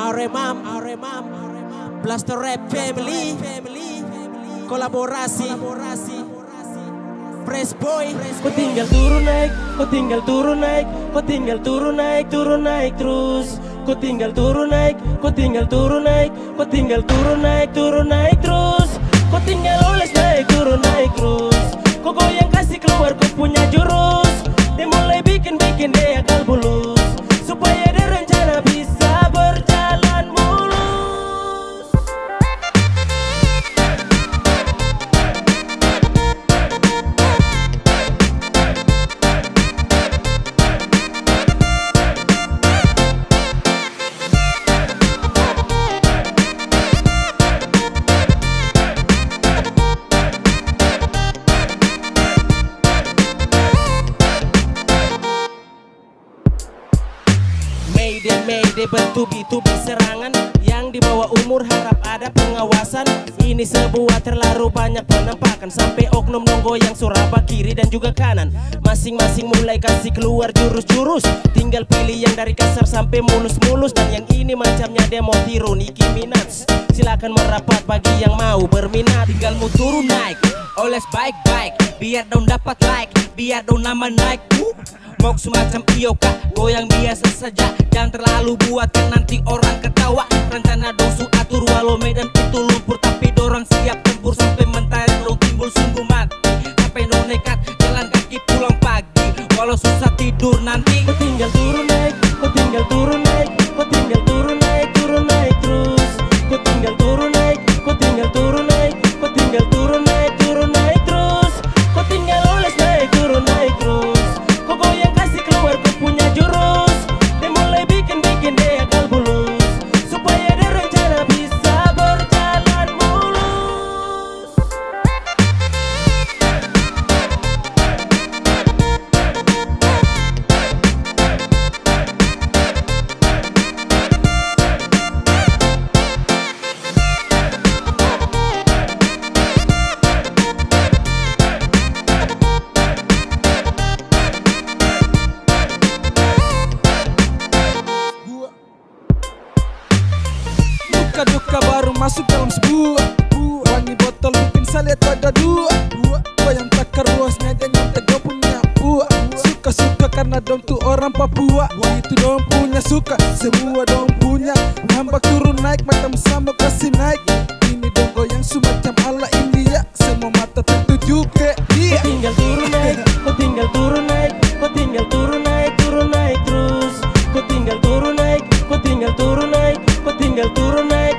Aremam, Blaster Rap Family, kolaborasi, Press Boy. Kau tinggal turun naik, kau tinggal turun naik, kau tinggal turun naik terus. Kau tinggal turun naik, kau tinggal turun naik, kau tinggal turun naik terus. Kau tinggal oles naik terus. Kau goyang kasih keluar kau punya jurus. Dia mulai bikin dia akal bulus, supaya dia rencana bisa berjalan mulus. Mayday bertubi-tubi serangan. Yang di bawah umur harap ada pengawasan. Ini sebuah terlalu banyak penampakan, sampai oknum nonggo yang suraba kiri dan juga kanan. Masing-masing mulai kasih keluar jurus-jurus. Tinggal pilih yang dari kasar sampai mulus-mulus. Dan yang ini macamnya demo tiru Nicki Minaj. Silakan merapat bagi yang mau berminat. Tinggal mau turun naik, oles baik-baik, biar dong dapat like, biar dong nama naik. Mau semacam iyo kak, goyang biasa saja, jangan terlalu buatkan nanti orang ketawa. Rencana dosu atur walau medan itu lumpur, tapi dorang siap tempur sampai mentari dong timbul sungguh mati. Sampai no nekat jalan kaki pulang pagi, walau susah tidur nanti. Kau tinggal turun naik, kau tinggal turun naik, kau tinggal turun naik terus. Kau tinggal turun naik, kau tinggal turun naik, kau tinggal turun naik terus. Kau tinggal oles naik terus. Kau goyang kasih keluar kau punya jurus. Dia mulai bikin dia akal bulus, supaya dia rencana bisa berjalan mulus. Duka baru masuk dalam sebuah wangi botol bikin saya lihat ada dua. Gua yang takar luasnya dia nyontek gua punya buah. Suka-suka karena dong tuh orang Papua. Wah itu dong punya suka, semua dong punya. Nambah turun naik macam sama kasih naik. Ini dong goyang semacam ala India, semua mata tertuju ke dia. Kau tinggal turun naik, kau tinggal turun naik, kau tinggal turun naik terus. Kau tinggal turun naik, kau tinggal turun naik, kau tinggal turun naik